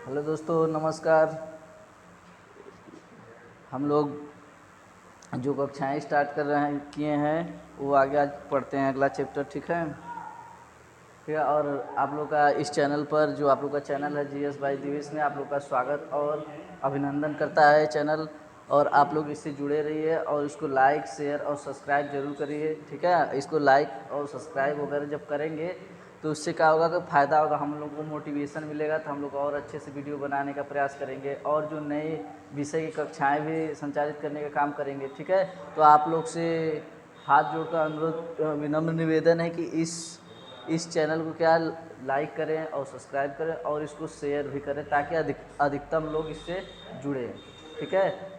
Hello दोस्तों, नमस्कार। हम लोग जो कक्षाएं स्टार्ट कर रहे हैं किए हैं वो आगे आज पढ़ते हैं अगला चैप्टर। ठीक है। ठीक है। और आप लोग का इस चैनल पर जो आप लोग का चैनल है जीएस बाय दिवेश में आप लोग का स्वागत और अभिनंदन करता है चैनल। और आप लोग इससे जुड़े रहिए और इसको लाइक शेयर और सब्सक्राइब जरूर करिए। ठीक है। इसको लाइक और सब्सक्राइब वगैरह जब करेंगे तो उससे क्या होगा कि फ़ायदा होगा, हम लोग को मोटिवेशन मिलेगा, तो हम लोग और अच्छे से वीडियो बनाने का प्रयास करेंगे और जो नए विषय की कक्षाएं भी संचालित करने का काम करेंगे। ठीक है। तो आप लोग से हाथ जोड़कर अनुरोध विनम्र निवेदन है कि इस चैनल को क्या लाइक करें और सब्सक्राइब करें और इसको शेयर भी करें ताकि अधिकतम लोग इससे जुड़े। ठीक है।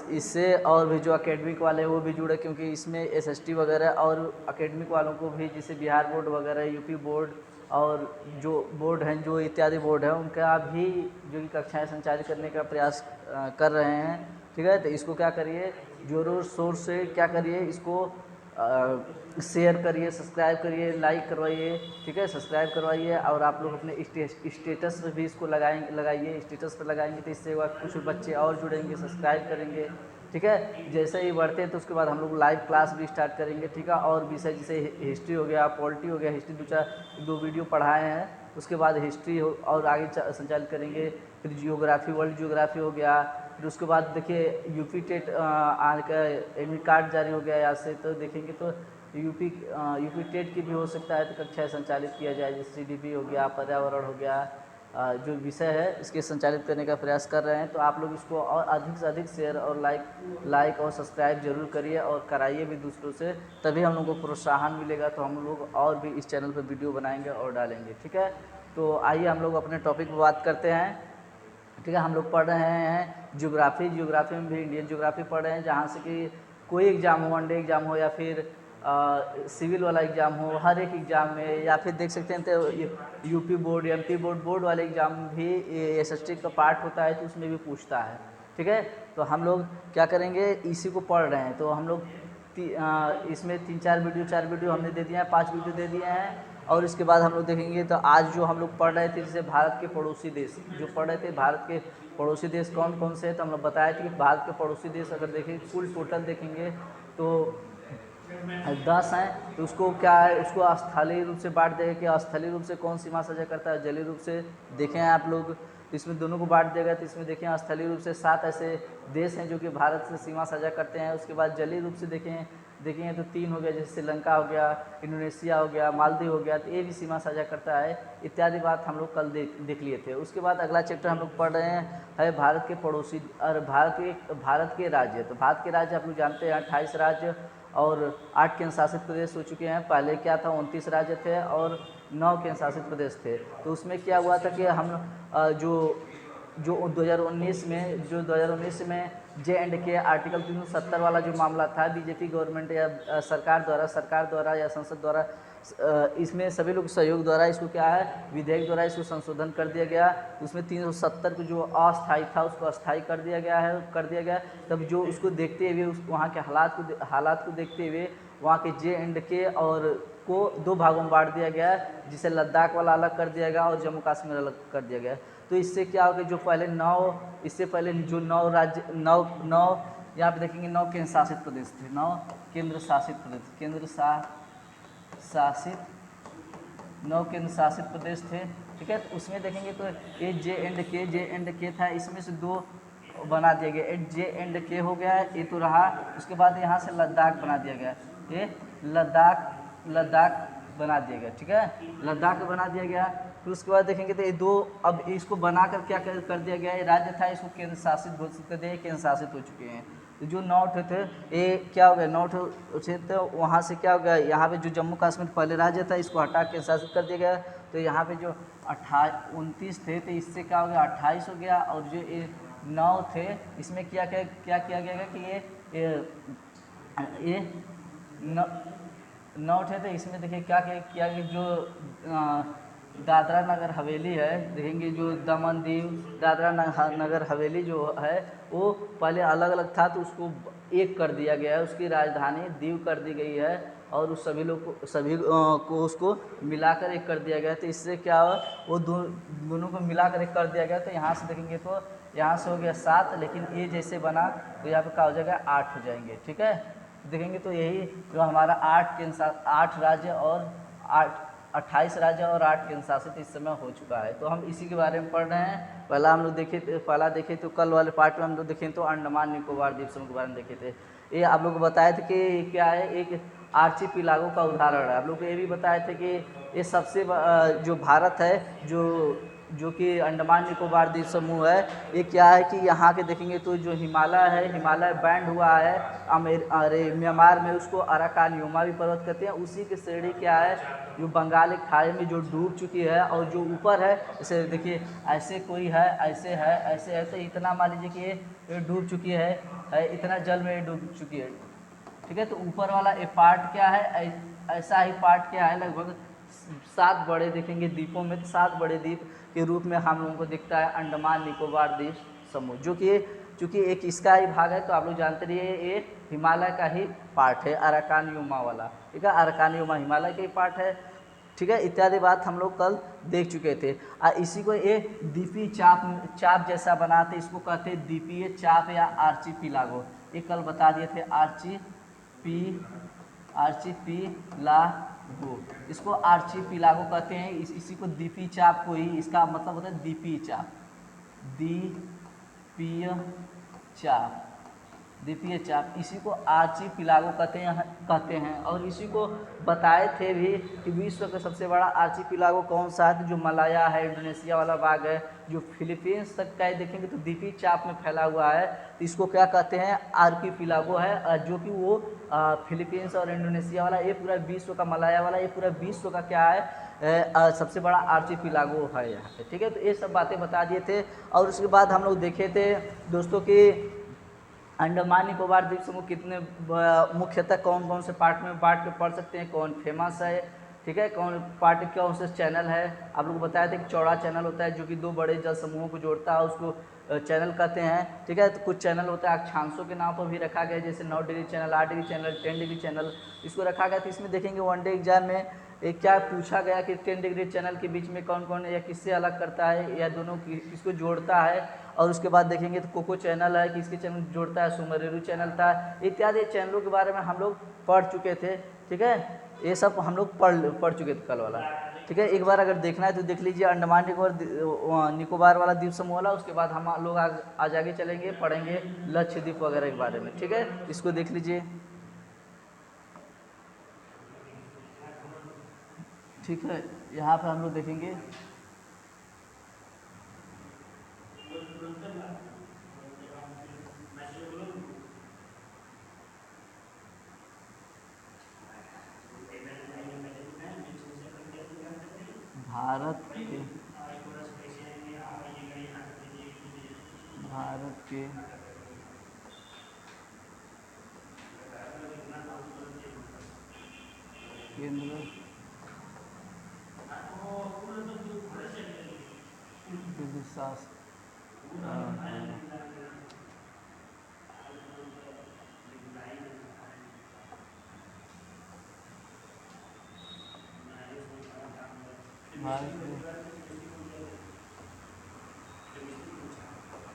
इससे और भी जो एकेडमिक वाले हैं वो भी जुड़े, क्योंकि इसमें एसएसटी वगैरह और एकेडमिक वालों को भी, जैसे बिहार बोर्ड वगैरह, यूपी बोर्ड और जो बोर्ड हैं, जो इत्यादि बोर्ड हैं, उनका भी जो कि कक्षाएं संचालित करने का प्रयास कर रहे हैं। ठीक है। तो इसको क्या करिए, जोरों शोर से क्या करिए, इसको शेयर करिए, सब्सक्राइब करिए, लाइक करवाइए। ठीक है। सब्सक्राइब करवाइए और आप लोग अपने स्टेटस पर भी इसको लगाइए। स्टेटस पर लगाएंगे तो इससे कुछ बच्चे और जुड़ेंगे, सब्सक्राइब करेंगे। ठीक है। जैसे ही बढ़ते हैं तो उसके बाद हम लोग लाइव क्लास भी स्टार्ट करेंगे। ठीक है। और विषय जैसे हिस्ट्री हो गया, पॉलिटी हो गया, हिस्ट्री दो वीडियो पढ़ाए हैं, उसके बाद हिस्ट्री और आगे संचालित करेंगे। फिर जियोग्राफी, वर्ल्ड जियोग्राफी हो गया। फिर उसके बाद देखिए यूपी टेट आज का एडमिट कार्ड जारी हो गया यहाँ से, तो देखेंगे तो यूपी टेट की भी हो सकता है तो कक्षाएँ संचालित किया जाए, जैसे सीडीपी हो गया, पर्यावरण हो गया, जो विषय है इसके संचालित करने का प्रयास कर रहे हैं। तो आप लोग इसको और अधिक से अधिक शेयर और लाइक और सब्सक्राइब जरूर करिए और कराइए भी दूसरों से, तभी हम लोग को प्रोत्साहन मिलेगा, तो हम लोग और भी इस चैनल पर वीडियो बनाएंगे और डालेंगे। ठीक है। तो आइए हम लोग अपने टॉपिक पर बात करते हैं। ठीक है। हम लोग पढ़ रहे हैं जियोग्राफी में भी इंडियन जियोग्राफी पढ़ रहे हैं, जहाँ से कि कोई एग्ज़ाम हो, वनडे एग्ज़ाम हो या फिर सिविल वाला एग्ज़ाम हो, हर एक एग्ज़ाम में, या फिर देख सकते हैं तो यूपी बोर्ड, एमपी बोर्ड वाले एग्ज़ाम भी एसएसटी का पार्ट होता है, तो उसमें भी पूछता है। ठीक है। तो हम लोग क्या करेंगे, इसी को पढ़ रहे हैं, तो हम लोग इसमें 4 वीडियो हमने दे दिए हैं, 5 वीडियो दे दिए हैं। और इसके बाद हम लोग देखेंगे तो आज जो हम लोग पढ़ रहे थे, जैसे भारत के पड़ोसी देश जो पढ़ रहे थे, भारत के पड़ोसी देश कौन कौन से हैं, तो हम लोग बताए थे कि भारत के पड़ोसी देश अगर देखें कुल टोटल देखेंगे तो 10 हैं। तो उसको क्या है, उसको स्थलीय रूप से बांट देगा कि स्थलीय रूप से कौन सीमा साझा करता है, जलीय रूप से देखें आप लोग, तो इसमें दोनों को बांट देगा। तो इसमें देखें स्थलीय रूप से 7 ऐसे देश हैं जो कि भारत से सीमा साझा करते हैं। उसके बाद जलीय रूप से देखेंगे तो 3 हो गया, जैसे श्रीलंका हो गया, इंडोनेशिया हो गया, मालदीव हो गया, तो ये भी सीमा साझा करता है। इत्यादि बात हम लोग कल देख लिए थे। उसके बाद अगला चैप्टर हम लोग पढ़ रहे हैं भारत के पड़ोसी और भारत के राज्य। तो भारत के राज्य आप लोग जानते हैं 28 राज्य और 8 केंद्र शासित प्रदेश हो चुके हैं। पहले क्या था, 29 राज्य थे और 9 केंद्र शासित प्रदेश थे। तो उसमें क्या हुआ था कि हम जो 2019 में J&K आर्टिकल 370 वाला जो मामला था, बीजेपी गवर्नमेंट या सरकार द्वारा या संसद द्वारा, इसमें सभी लोग सहयोग द्वारा इसको क्या है, विधेयक द्वारा इसको संशोधन कर दिया गया। उसमें 370 को जो अस्थायी था उसको अस्थायी कर दिया गया। तब जो उसको देखते हुए, वहाँ के हालात को देखते हुए वहाँ के J&K और को 2 भागों में बांट दिया गया, जिसे लद्दाख वाला अलग कर दिया गया और जम्मू कश्मीर अलग कर दिया गया। तो इससे क्या होगा, जो पहले इससे पहले जो 9 राज्य 9 यहाँ पे देखेंगे 9 केंद्र शासित प्रदेश थे, 9 केंद्र शासित प्रदेश थे। ठीक है। तो उसमें देखेंगे तो ये J&K था, इसमें से 2 बना दिया गया, J&K हो गया, ये तो रहा। उसके बाद यहाँ से लद्दाख बना दिया गया, ये लद्दाख बना दिया गया। ठीक है। लद्दाख बना दिया गया। फिर उसके बाद देखेंगे तो ये 2, अब इसको बनाकर क्या कर दिया गया, ये राज्य था, इसको केंद्र शासित घोषित कर दिया, केंद्र शासित हो चुके हैं। तो जो 9 थे ये क्या हो गया, 9 थे, वहाँ से क्या हो गया, यहाँ पे जो जम्मू कश्मीर पहले राज्य था इसको हटा के शासित कर दिया गया। तो यहाँ पे जो 29 थे तो इससे क्या हो गया, 28 हो गया। और जो ये 9 थे इसमें क्या किया गया कि ये 9 थे, तो इसमें देखिए क्या किया कि जो दादरा नगर हवेली है, देखेंगे जो दमन दीव दादरा नगर हवेली जो है वो पहले अलग अलग था, तो उसको एक कर दिया गया है, उसकी राजधानी दीव कर दी गई है। और उस सभी लोग को को उसको मिलाकर एक कर दिया गया। तो इससे क्या हुआ, वो दोनों को मिलाकर एक कर दिया गया। तो यहाँ से देखेंगे तो यहाँ से हो गया 7, लेकिन ये जैसे बना तो यहाँ पे क्या हो जाएगा 8 हो जाएंगे। ठीक है, देखेंगे तो यही जो हमारा 8 राज्य और 28 राज्य और 8 केंद्र शासित इस समय हो चुका है। तो हम इसी के बारे में पढ़ रहे हैं। पहला देखे तो कल वाले पार्ट में हम लोग देखें तो अंडमान निकोबार द्वीप समूह के बारे में देखे थे। ये आप लोग को बताए थे कि क्या है, एक आर्चीपिलागो का उदाहरण है। आप लोग को ये भी बताए थे कि ये सबसे जो भारत है, जो कि अंडमान निकोबार द्वीप समूह है, ये क्या है कि यहाँ के देखेंगे तो जो हिमालय है, हिमालय बैंड हुआ है म्यांमार में, उसको अराकान योमा भी पर्वत कहते हैं। उसी की श्रेणी क्या है, जो बंगाल की खाड़ी में जो डूब चुकी है, और जो ऊपर है, जैसे देखिए ऐसे कोई है, ऐसे है, ऐसे है, तो इतना मान लीजिए कि ये डूब चुकी है, इतना जल में डूब चुकी है। ठीक है, तो ऊपर वाला ये पार्ट क्या है, ऐसा ही पार्ट क्या है, लगभग 7 बड़े देखेंगे द्वीपों में, तो 7 बड़े द्वीप के रूप में हम लोगों को दिखता है अंडमान निकोबार द्वीप समूह, जो कि चूँकि एक इसका ही भाग है। तो आप लोग जानते रहिए ये हिमालय का ही पार्ट है, अराकान योमा वाला। ठीक है, अराकान योमा हिमालय का ही पार्ट है। ठीक है, इत्यादि बात हम लोग कल देख चुके थे। इसी को ये द्वीपीय चाप जैसा बनाते, इसको कहते हैं द्वीपीय चाप या आर्चीपिलागो। ये कल बता दिए थे, आर्चीपिलागो, इसको आर्चीपिलागो कहते हैं। इसी को द्वीपीय चाप को ही, इसका मतलब होता है द्वीपीय चाप, द्वीपीय चाप, द्वीपीय चाप, इसी को आर्चीपिलागो कहते हैं। और इसी को बताए थे भी कि विश्व का सबसे बड़ा आर्चीपिलागो कौन सा है, तो जो मलाया है, इंडोनेशिया वाला भाग है, जो फिलीपींस तक का देखेंगे तो द्वीपीय चाप में फैला हुआ है, तो इसको क्या कहते हैं, आर्कीपिलागो है। जो कि वो फिलीपींस और इंडोनेशिया वाला, ये पूरा विश्व का, मलाया वाला, ये पूरा विश्व का क्या है, सबसे बड़ा आर्चीपिलागो है यहाँ पे। ठीक है, तो ये सब बातें बता दिए थे। और उसके बाद हम लोग देखे थे दोस्तों कि अंडमान निकोबार द्वीप समूह कितने मुख्यतः कौन कौन से पार्ट में बांट के पढ़ सकते हैं, कौन फेमस है। ठीक है, कौन पार्ट कौन से चैनल है। आप लोग बताया था कि चौड़ा चैनल होता है, जो कि 2 बड़े जल समूहों को जोड़ता है, उसको चैनल कहते हैं। ठीक है, तो कुछ चैनल होता है अक्षांशों के नाम पर भी रखा गया है, जैसे 9 degree channel, 8 degree channel, 10 degree channel, इसको रखा गया। तो इसमें देखेंगे वनडे एग्जाम में क्या पूछा गया कि 10 डिग्री चैनल के बीच में कौन कौन या किससे अलग करता है, या दोनों किसको जोड़ता है। और उसके बाद देखेंगे तो कोको चैनल है, किसके चैनल जोड़ता है, सुमेरुरु चैनल था, इत्यादि चैनलों के बारे में हम लोग पढ़ चुके थे। ठीक है, ये सब हम लोग पढ़ चुके थे कल वाला। ठीक है, एक बार अगर देखना है तो देख लीजिए अंडमान निकोबार वाला द्वीप समूह वाला। उसके बाद हम लोग आज आगे चलेंगे, पढ़ेंगे लक्षद्वीप वगैरह के बारे में। ठीक है, इसको देख लीजिए। ठीक है, यहाँ पे हम लोग देखेंगे भारत के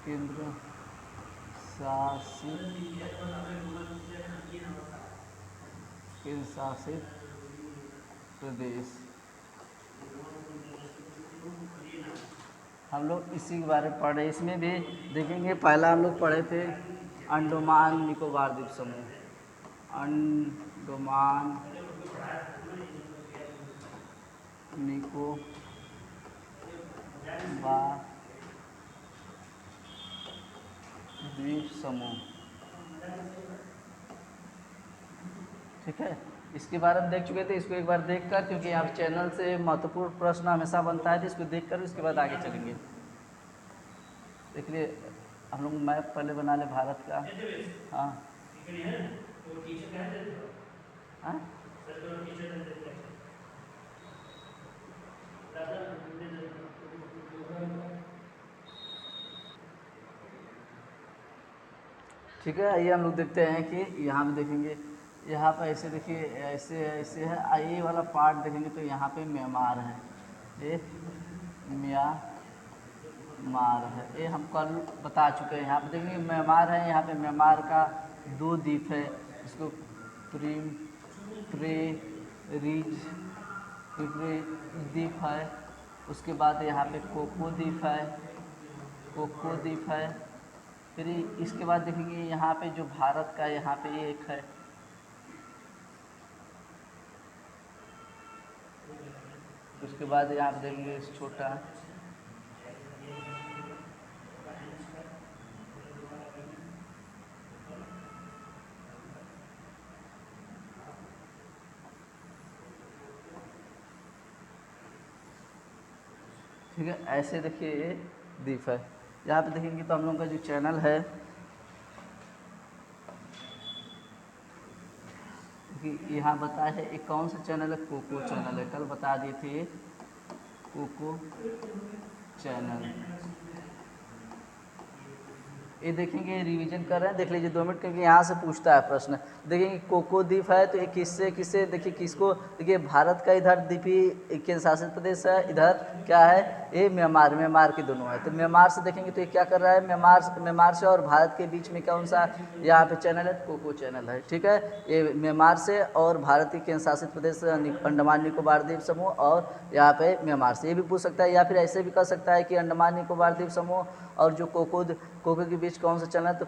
केंद्र शासित केंद्र शासित प्रदेश। हम लोग इसी के बारे में पढ़ रहे हैं। इसमें भी देखेंगे, पहला हम लोग पढ़े थे अंडमान निकोबार द्वीप समूह, अंडमान निकोबार द्वीप समूह। ठीक है, इसके बारे में देख चुके थे। इसको एक बार देखकर, क्योंकि यहाँ चैनल से महत्वपूर्ण प्रश्न हमेशा बनता है, तो इसको देखकर उसके बाद आगे चलेंगे। देख लिए हम लोग मैप पहले बना ले भारत का। हाँ हाँ, ठीक है, आइए हम लोग देखते हैं कि यहाँ भी देखेंगे यहाँ पे ऐसे देखिए, ऐसे ऐसे है, ये वाला पार्ट देखेंगे तो यहाँ पे म्यांमार है, ये म्यांमार है, ये हम कल बता चुके हैं। यहाँ पे देखेंगे म्यांमार है, यहाँ पे म्यांमार का 2 द्वीप है, इसको प्रीम प्रे रिज प्रे द्वीप है। उसके बाद यहाँ पे कोको द्वीप है, कोको द्वीप है। फिर इसके बाद देखेंगे यहाँ पे जो भारत का यहाँ पे एक है, उसके बाद यहाँ पे देखेंगे छोटा, ठीक है। ऐसे देखिए ये द्वीप है। यहाँ पे देखेंगे तो हम लोगों का जो चैनल है कि यहाँ बताया है, एक कौन सा चैनल है, कोको चैनल है, कल बता दिए थे ये कोको चैनल। ये देखेंगे रिवीजन कर रहे हैं, देख लीजिए 2 मिनट, क्योंकि यहाँ से पूछता है प्रश्न। देखेंगे कोको द्वीप है तो ये किससे किससे, देखिए किसको, देखिए भारत का इधर द्वीपी केंद्र शासित प्रदेश है, इधर क्या है, ये म्यांमार के दोनों है। तो म्यांमार से देखेंगे तो ये क्या कर रहा है, म्यांमार से और भारत के बीच में कौन सा यहाँ पे चैनल है, कोको चैनल है, ठीक है। ये म्यांमार से और भारत के केंद्र शासित प्रदेश अंडमान निकोबार द्वीप समूह, और यहाँ पे म्यांमार से, ये भी पूछ सकता है। या फिर ऐसे भी कर सकता है कि अंडमान निकोबार द्वीप समूह और जो कोको के बीच कौन सा चैनल है, तो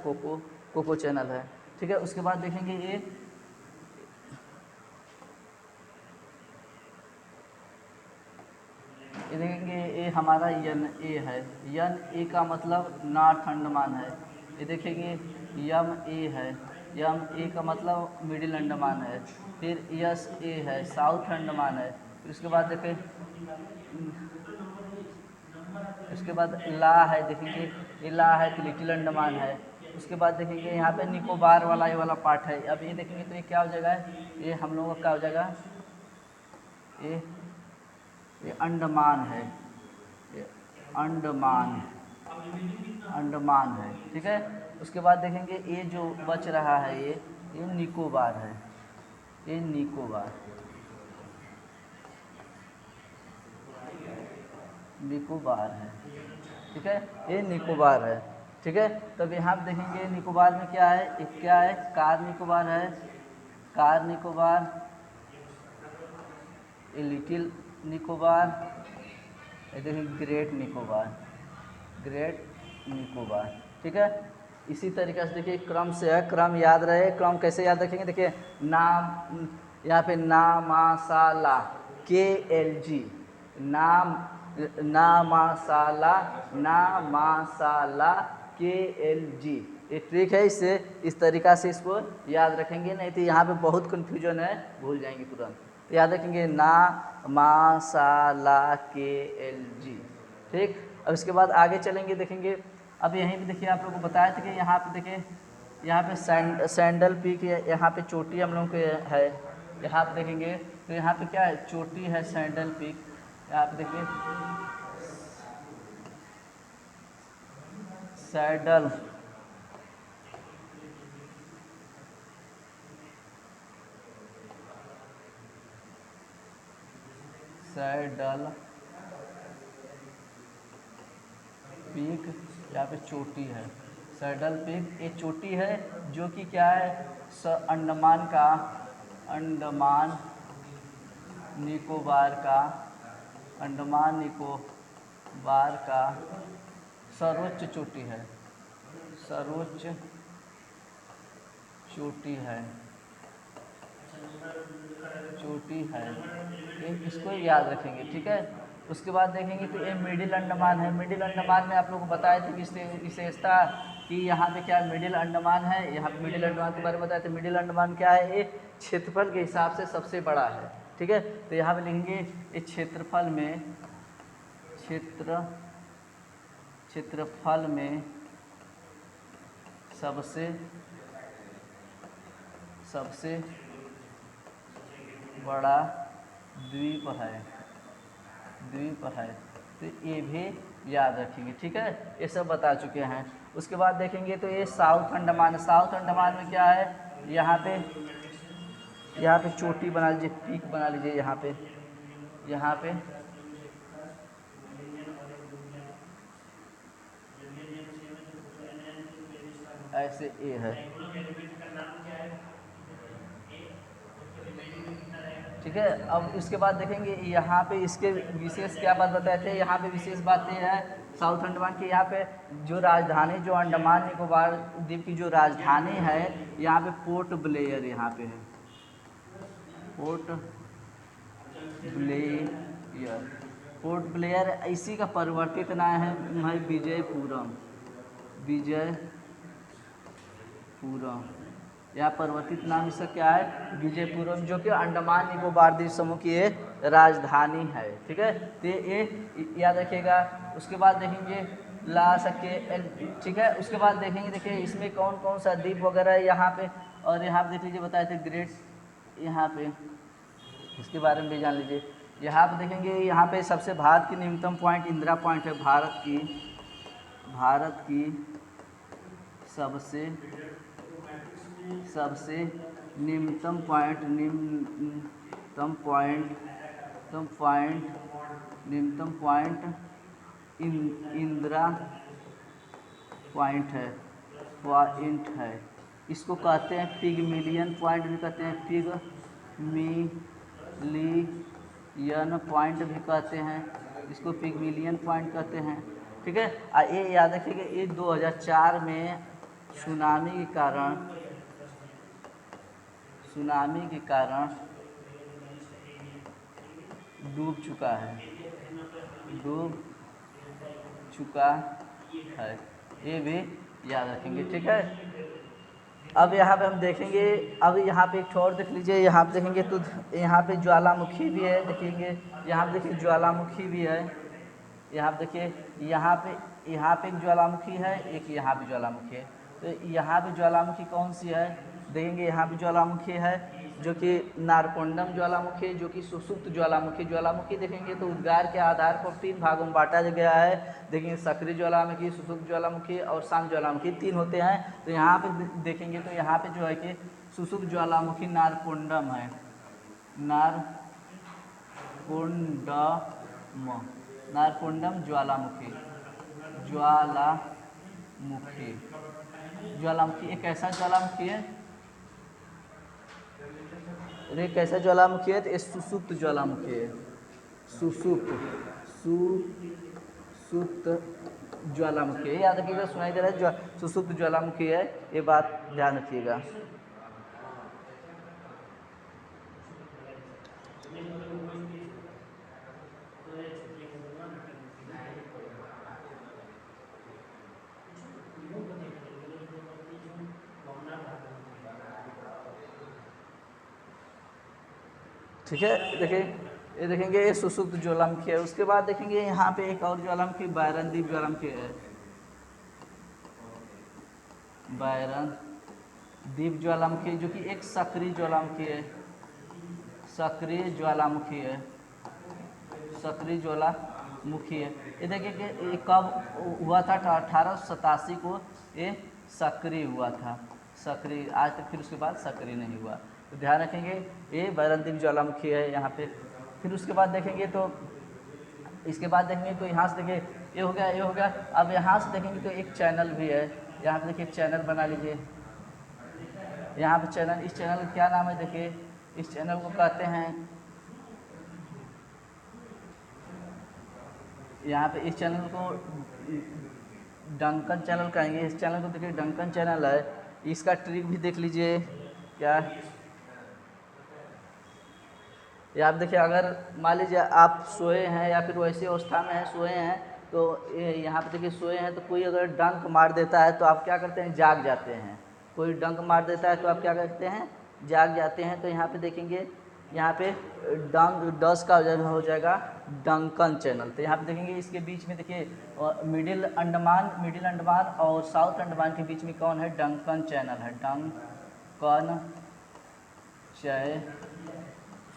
कोको चैनल है, ठीक है। उसके बाद देखेंगे ये देखेंगे, ये हमारा यन ए है, यन ए का मतलब नॉर्थ अंडमान है। ये देखेंगे यम ए है, यम ए का मतलब मिडिल अंडमान है। फिर यस ए है, साउथ अंडमान है। फिर उसके बाद देखें, उसके बाद ला है, देखेंगे ये ला है तो लिटिल अंडमान है। उसके बाद देखेंगे यहाँ पे निकोबार वाला ये वाला पार्ट है। अब ये देखेंगे तो ये क्या हो जाएगा, ये हम लोगों का क्या हो जाएगा, ये अंडमान है, ये अंडमान है, ठीक है। उसके बाद देखेंगे ये जो बच रहा है ये निकोबार है, ये निकोबार है, ठीक है, ये निकोबार है, ठीक है। तब यहाँ पे देखेंगे निकोबार में क्या है, एक क्या है, कार निकोबार है, कार निकोबार, ये लिटिल निकोबार, ये देखिए ग्रेट निकोबार, ठीक है। इसी तरीके से देखिए क्रम से है, क्रम याद रहे। क्रम कैसे याद रखेंगे, देखिए नाम, यहाँ पे नामासाला KLG, नामासाला KLG, ये ट्रिक है। इससे इस तरीक़ा से इसको याद रखेंगे, नहीं तो यहाँ पे बहुत कन्फ्यूजन है, भूल जाएंगे तुरंत। याद रखेंगे नामासाला KLG, ठीक। अब इसके बाद आगे चलेंगे, देखेंगे अब यहीं पे देखिए आप लोगों को बताया था कि यहाँ पे देखिए, यहाँ पे सैंडल पीक, यहाँ पे चोटी हम लोगों के है। यहाँ पे देखेंगे तो यहाँ पे क्या है, चोटी है सैंडल पीक। यहाँ पे देखिए सैडल पीक, यहाँ पे चोटी है, सैडल पीक, ये चोटी है जो कि क्या है, अंडमान निकोबार का सर्वोच्च चोटी है, ये इसको याद रखेंगे, ठीक है। उसके बाद देखेंगे तो ये मिडिल अंडमान है। मिडिल अंडमान में आप लोगों को बताया था कि विशेषता कि यहाँ पे क्या मिडिल अंडमान है, यहाँ पे मिडिल अंडमान के बारे में बताया था। मिडिल अंडमान क्या है, ये क्षेत्रफल के हिसाब से सबसे बड़ा है, ठीक है। तो यहाँ पे लिखेंगे ये क्षेत्रफल में सबसे बड़ा द्वीप है, तो ये भी याद रखेंगे, ठीक है। ये सब बता चुके हैं। उसके बाद देखेंगे तो ये साउथ अंडमान में क्या है, यहाँ पे यहाँ पे चोटी बना लीजिए, पीक बना लीजिए यहाँ पे ऐसे ए है, ठीक है। अब इसके बाद देखेंगे यहाँ पे इसके विशेष क्या बात बताए थे, यहाँ पे विशेष बात ये है साउथ अंडमान की, यहाँ पे जो राजधानी जो अंडमान निकोबार द्वीप की जो राजधानी है यहाँ पे पोर्ट ब्लेयर यहाँ पे है, पोर्ट ब्लेयर। पोर्ट ब्लेयर इसी का परिवर्तित नाम है विजयपुरम, विजयपुरम। यह परिवर्तित नाम इसका क्या है, विजयपुरम, जो कि अंडमान निकोबार द्वीप समूह की ये राजधानी है, ठीक है। तो ये याद रखिएगा। उसके बाद देखेंगे ला सके, ठीक है। उसके बाद देखेंगे, देखिए इसमें कौन कौन सा द्वीप वगैरह है यहाँ पे, और यहाँ पे देख लीजिए बताए थे ग्रेट, यहाँ पे इसके बारे में भी जान लीजिए। यहाँ पे देखेंगे, यहाँ पे सबसे भारत की न्यूनतम पॉइंट इंदिरा पॉइंट है, भारत की सबसे न्यूनतम पॉइंट इंदिरा पॉइंट है। इसको कहते हैं पिगमिलियन पॉइंट भी कहते हैं, पिगमिलियन पॉइंट भी कहते हैं, इसको पिगमिलियन पॉइंट कहते हैं, ठीक है। ये याद रखिएगा, ये 2004 में सुनामी के कारण डूब चुका है, ये भी याद रखेंगे, ठीक है। अब यहाँ पे हम देखेंगे, अब यहाँ पे एक और देख लीजिए, यहाँ पे देखेंगे तो यहाँ पे ज्वालामुखी भी है, देखेंगे यहाँ पे देखिए ज्वालामुखी भी है, यहाँ पे देखिए यहाँ पे एक ज्वालामुखी है, एक यहाँ पे ज्वालामुखी है। तो यहाँ पे ज्वालामुखी कौन सी है, देखेंगे यहाँ पे ज्वालामुखी है जो कि नारकोंडम ज्वालामुखी, जो कि सुसुप्त ज्वालामुखी देखेंगे तो उद्गार के आधार पर 3 भागों में बांटा गया है। देखेंगे सक्रिय ज्वालामुखी, सुसुप्त ज्वालामुखी और शांत ज्वालामुखी 3 होते हैं। तो यहाँ पे देखेंगे तो यहाँ पे जो है कि सुसुप्त ज्वालामुखी नारकोंडम है, नारकोंडम ज्वालामुखी एक ऐसा ज्वालामुखी है, एक ऐसा ज्वालामुखी है, तो ये सुसुप्त ज्वालामुखी है, सुसुप्त ज्वालामुखी है, याद रखिएगा। सुनाई दे रहा है सुसुप्त ज्वालामुखी है, ये बात ध्यान रखिएगा। ठीक है, देखिए ये देखेंगे ये सुसुप्त ज्वालामुखी है। उसके बाद देखेंगे यहाँ पे एक और ज्वालामुखी बायरनदीप ज्वालामुखी है, बायरनदीप ज्वालामुखी जो कि एक सक्रिय ज्वालामुखी है, सक्रिय ज्वालामुखी है। ये देखिए कि ये कब हुआ था, 1887 को ये सक्रिय हुआ था, सक्रिय, आज तक फिर उसके बाद सक्रिय नहीं हुआ। तो ध्यान रखेंगे ये बायरनदीप ज्वालामुखी है यहाँ पे। फिर उसके बाद देखेंगे तो इसके बाद देखेंगे तो यहाँ से देखिए ये हो गया। अब यहाँ से देखेंगे तो एक चैनल भी है, यहाँ पे देखिए चैनल बना लीजिए, यहाँ पे चैनल, इस चैनल का क्या नाम है, देखिए इस चैनल को कहते हैं, यहाँ पे इस चैनल को डंकन चैनल कहेंगे। इस चैनल को देखिए डंकन चैनल है। इसका ट्रिक भी देख लीजिए क्या, या आप देखिए अगर मान लीजिए आप सोए हैं या फिर वैसी अवस्था में हैं, सोए हैं, तो यहाँ पे देखिए सोए हैं, तो कोई अगर डंक मार देता है तो आप क्या करते हैं, जाग जाते हैं। कोई डंक मार देता है तो आप क्या करते हैं, जाग जाते हैं। तो यहाँ पे देखेंगे, यहाँ पे डस का हो जाएगा डंकन चैनल। तो यहाँ पे देखेंगे इसके बीच में देखिए मिडिल अंडमान और साउथ अंडमान के बीच में कौन है, डंकन चैनल है,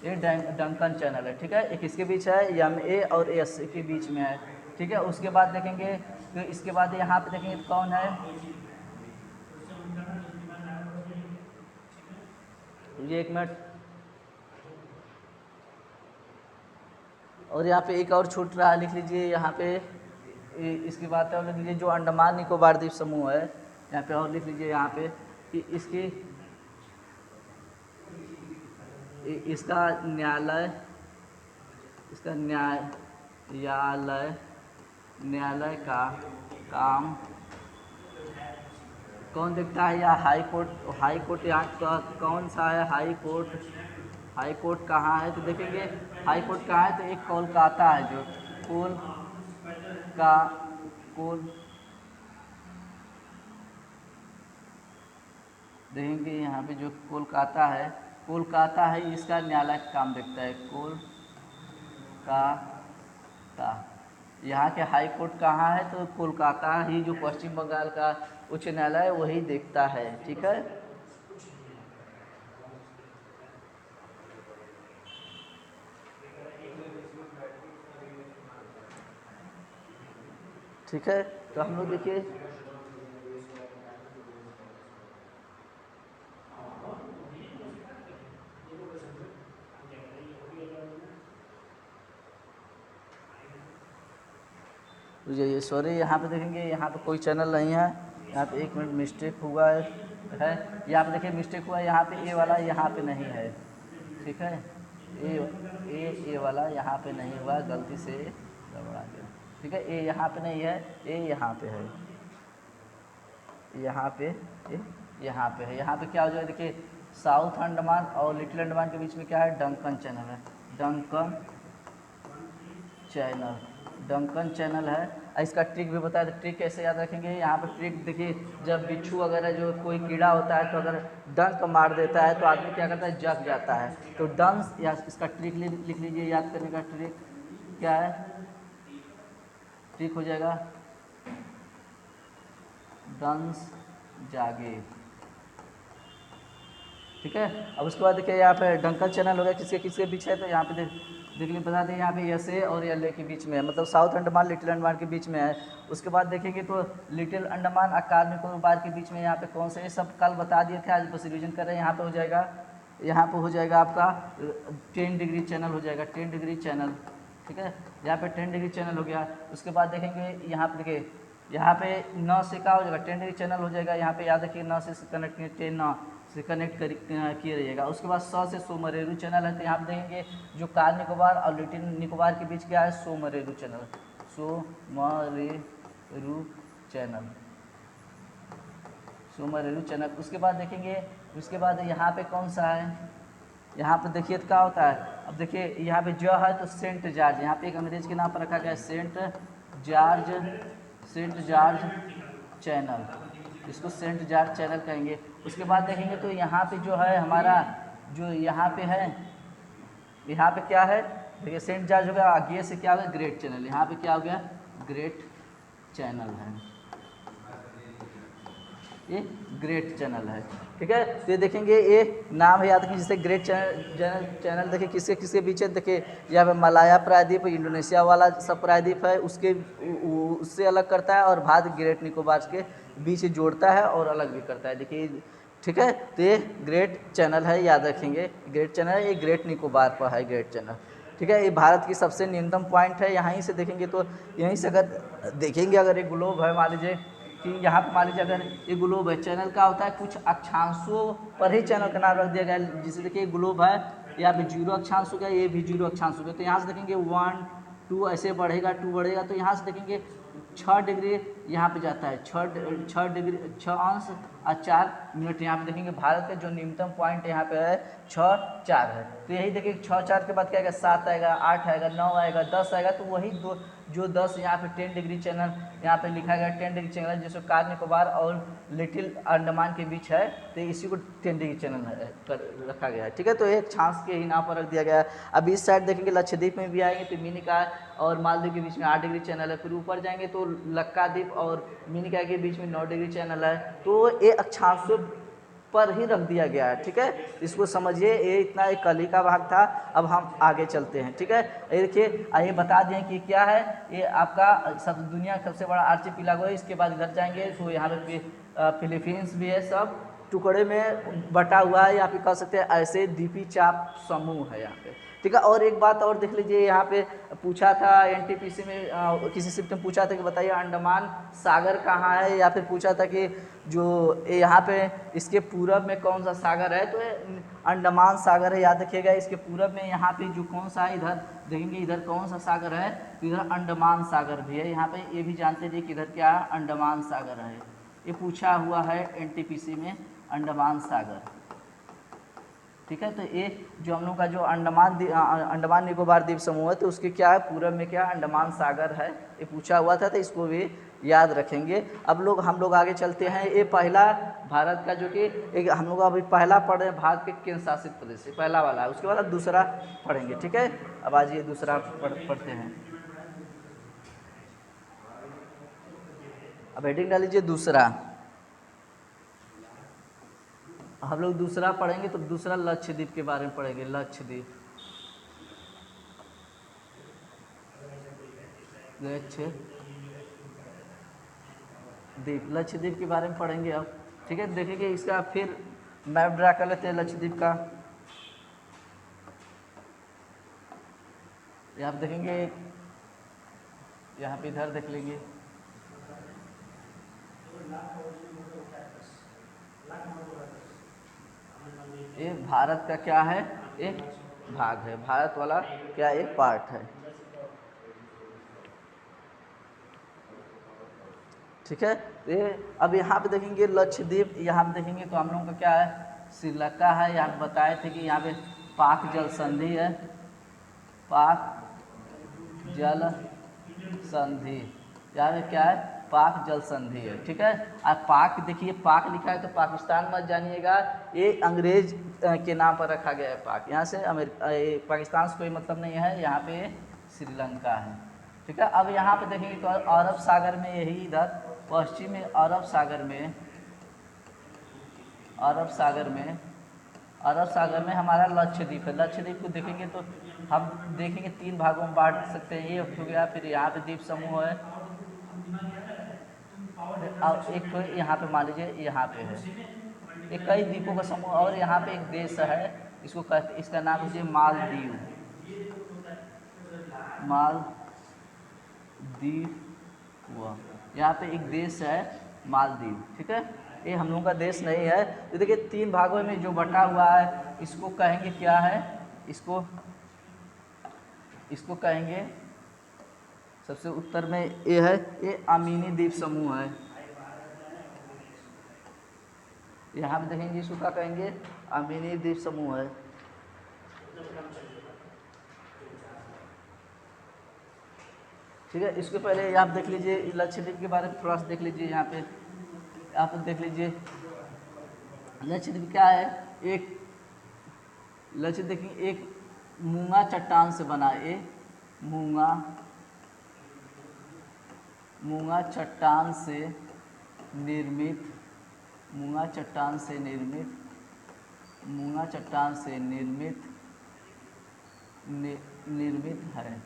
ये डंकन चैनल है, ठीक है। एक इसके बीच है, MA और S के बीच में है, ठीक है। उसके बाद देखेंगे तो इसके बाद यहाँ पे देखेंगे तो कौन है, ये 1 मिनट और यहाँ पे एक और छूट रहा है, लिख लीजिए यहाँ पे इसकी बात है, और लिख लीजिए जो अंडमान निकोबार द्वीप समूह है, यहाँ पे और लिख लीजिए यहाँ पे कि इसका न्यायालय का काम कौन देखता है, या हाई कोर्ट यहाँ कौन सा है, हाई कोर्ट कहाँ है, तो देखेंगे हाई कोर्ट कहाँ है, तो एक कोलकाता है, जो देखेंगे यहाँ पे जो कोलकाता है, इसका न्यायालय का काम देखता है, कोलकाता। यहाँ के हाई कोर्ट कहाँ है, तो कोलकाता ही, जो पश्चिम बंगाल का उच्च न्यायालय वही देखता है। ठीक है, ठीक है। तो हम लोग देखिए ये सॉरी, यहाँ पे देखेंगे यहाँ पे कोई चैनल नहीं है, यहाँ पे 1 मिनट मिस्टेक हुआ है। यहाँ पे देखिए मिस्टेक हुआ है, यहाँ पे ए वाला यहाँ पे नहीं है। ठीक है, ए वाला यहाँ पे नहीं हुआ, गलती से गड़बड़ा गया। ठीक है, ए यहाँ पे नहीं है, ए यहाँ पे है, यहाँ पे है। यहाँ पे क्या हो जाएगा, देखिए साउथ अंडमान और लिटिल अंडमान के बीच में क्या है, डंकन चैनल है, डंकन चैनल है। इसका ट्रिक भी बताया, तो ट्रिक कैसे याद रखेंगे, यहाँ पर ट्रिक देखिए, जब बिच्छू वगैरह जो कोई कीड़ा होता है तो अगर डंक मार देता है तो आदमी क्या करता है, जग जाता है। तो डंस, या इसका ट्रिक लिख लीजिए, याद करने का ट्रिक क्या है, ट्रिक हो जाएगा डंस जागे। ठीक है, अब उसके बाद देखिए यहाँ पे डंकन चैनल हो गया, किसके बीच है, तो यहाँ पे देखिए बता दें, यहाँ पे एस और एल के बीच में है, मतलब साउथ अंडमान लिटिल अंडमान के बीच में है। उसके बाद देखेंगे तो लिटिल अंडमान आकार निकोबार के बीच में यहाँ पे कौन से, सब कल बता दिए थे, आज बस रिविजन कर रहे हैं। यहाँ पे हो जाएगा आपका 10 डिग्री चैनल हो जाएगा, 10 डिग्री चैनल। ठीक है, यहाँ पे 10 डिग्री चैनल हो गया। उसके बाद देखेंगे यहाँ पे देखिए, यहाँ पे 9 से क्या हो जाएगा, 10 डिग्री चैनल हो जाएगा। यहाँ पे याद रखिए 9 से कनेक्ट, 10 से कनेक्ट किया रहिएगा। उसके बाद 100 से सोमरेरू चैनल है, तो यहाँ पे देखेंगे जो कार निकोबार और लिटिल निकोबार के बीच क्या है, सोमरेरू चैनल। उसके बाद देखेंगे, उसके बाद यहाँ पे कौन सा है, यहाँ पे देखिए तो क्या होता है, अब देखिए यहाँ पे जो है तो सेंट जॉर्ज, यहाँ पे एक अंग्रेज के नाम पर रखा गया है, सेंट जॉर्ज चैनल, इसको सेंट जॉर्ज चैनल कहेंगे। उसके बाद देखेंगे तो यहाँ पे जो है हमारा, जो यहाँ पे है, यहाँ पे क्या है, देखिए सेंट जॉर्ज हो गया, आगे से क्या हो गया, ग्रेट चैनल, यहाँ पे क्या हो गया, ग्रेट चैनल है, ये ग्रेट चैनल है। ठीक है, तो ये देखेंगे, ये नाम है याद रखिए, जैसे ग्रेट चैनल देखिए किसके बीच है, देखिए यहाँ पे मलाया प्रायद्वीप, इंडोनेशिया वाला सब प्रायद्वीप है, उससे अलग करता है, और भारत ग्रेट निकोबार के बीच जोड़ता है और अलग भी करता है। देखिए, ठीक है, तो ये ग्रेट चैनल है, याद रखेंगे ग्रेट चैनल है, ये ग्रेट निकोबार पर है ग्रेट चैनल। ठीक है, ये भारत की सबसे न्यूनतम पॉइंट है। यहाँ से देखेंगे तो यहीं से अगर देखेंगे, अगर एक ग्लोब है, मान लीजिए कि यहाँ पर मान लीजिए अगर ये ग्लोब है, चैनल का होता है कुछ अक्षांशों पर ही चैनल का नाम रख दिया गया है। जैसे देखिए ग्लोब है, यहाँ पे 0 अक्षांश हो गया, ये भी 0 अक्षांश हो गया, तो यहाँ से देखेंगे 1 2 ऐसे बढ़ेगा, 2 बढ़ेगा, तो यहाँ से देखेंगे 6 डिग्री यहाँ पे जाता है, 6 डिग्री 6 अंश और 4 मिनट। यहाँ पे देखेंगे भारत का जो न्यूनतम पॉइंट यहाँ पे है 6-4 है। तो यही देखिए 6-4 के बाद क्या आएगा, 7 आएगा, 8 आएगा, 9 आएगा, 10 आएगा, तो वही जो 10 यहाँ पे 10 डिग्री चैनल यहाँ पे लिखा गया, 10 डिग्री चैनल जिसको कार निकोबार और लिटिल अंडमान के बीच है, तो इसी को 10 डिग्री चैनल रखा गया है। ठीक है, तो एक छांस के ही नाम पर रख दिया गया है। अब इस साइड देखेंगे लक्षद्वीप में भी आएंगे तो मिनिका और मालदीव के बीच में 8 डिग्री चैनल है, फिर ऊपर जाएंगे तो लक्काद्वीप और मिनिका के बीच में 9 डिग्री चैनल है, तो ये अक्षांशों पर ही रख दिया गया है। ठीक है, इसको समझिए, ये इतना एक कली का भाग था। अब हम आगे चलते हैं। ठीक है, ये देखिए, आइए बता दें कि क्या है, ये आपका दुनिया का सबसे बड़ा आर्चिपिलागो है। इसके बाद इधर जाएंगे तो यहाँ पे फिलीपींस भी है, सब टुकड़े में बटा हुआ है, या फिर कह सकते हैं ऐसे द्वीपी चाप समूह है यहाँ पे। ठीक है। और एक बात और देख लीजिए, यहाँ पे पूछा था एनटीपीसी में किसी शिफ्ट में पूछा था कि बताइए अंडमान सागर कहाँ है, या फिर पूछा था कि जो यहाँ पे इसके पूरब में कौन सा सागर है, तो अंडमान सागर है, याद रखिएगा। इसके पूरब में यहाँ पे जो कौन सा है, इधर देखेंगे इधर कौन सा सागर है, तो इधर अंडमान सागर भी है। यहाँ पे ये भी जानते थे कि इधर क्या है, अंडमान सागर है। ये पूछा हुआ है एनटीपीसी में, अंडमान सागर, ठीक है। तो ये जो हम लोग का जो अंडमान निकोबार द्वीप समूह है, तो उसके क्या है, पूरब में क्या अंडमान सागर है, ये पूछा हुआ था, तो इसको भी याद रखेंगे। अब हम लोग आगे चलते हैं। ये पहला भारत का जो कि एक हम लोग अभी पहला पढ़ रहे हैं, भारत के केंद्र शासित प्रदेश, पहला वाला है, उसके बाद दूसरा पढ़ेंगे, ठीक है। अब आज ये दूसरा पढ़ते हैं। अब हेडिंग डाल लीजिए दूसरा। हम लोग दूसरा पढ़ेंगे, तो दूसरा लक्षद्वीप के बारे में पढ़ेंगे। लक्षद्वीप, लक्षद्वीप के बारे में पढ़ेंगे अब, ठीक है। देखेंगे इसका फिर मैप ड्रा कर लेते हैं लक्षद्वीप का। ये आप देखेंगे, यहाँ पे इधर देख लेंगे, ये भारत का क्या है, एक भाग है, भारत वाला क्या एक पार्ट है, ठीक है। ये अब यहाँ पे देखेंगे लक्षद्वीप, यहाँ पे देखेंगे तो हम लोगों का क्या है, श्रीलंका है। यहाँ पे बताए थे कि यहाँ पे पाक जल संधि है, पाक जल संधि, यहाँ पे क्या है, पाक जल संधि है, ठीक है। अब पाक देखिए, पाक लिखा है तो पाकिस्तान मत जानिएगा, ये अंग्रेज के नाम पर रखा गया है पाक। यहाँ से पाकिस्तान से कोई मतलब नहीं है, यहाँ पे श्रीलंका है, ठीक है। अब यहाँ पे देखेंगे तो अरब सागर में, यही इधर पश्चिमी अरब सागर में, अरब सागर में हमारा लक्षद्वीप है। लक्षद्वीप को देखेंगे तो हम देखेंगे 3 भागों में बांट सकते हैं, ये हो गया, फिर यहाँ पे द्वीप समूह है, और एक तो यहाँ पे मान लीजिए यहाँ पे है, एक कई द्वीपों का समूह, और यहाँ पे एक देश है, इसको कहते, इसका नाम लीजिए मालदीव, हुआ, यहाँ पे एक देश है मालदीव, ठीक है। ये हम लोगों का देश नहीं है। तो देखिए 3 भागों में जो बटा हुआ है, इसको कहेंगे क्या है, इसको कहेंगे, सबसे उत्तर में ये है, ये अमीनी द्वीप समूह है। यहाँ पे देखेंगे इसको क्या कहेंगे, अमीनी द्वीप समूह है, ठीक है। इसके पहले आप देख लीजिए लक्षद्वीप के बारे में थोड़ा सा देख लीजिए। यहाँ पे आप देख लीजिए लक्षद्वीप क्या है, एक लक्षद्वीप देखिए एक मूंगा चट्टान से बना, मूंगा चट्टान से निर्मित है,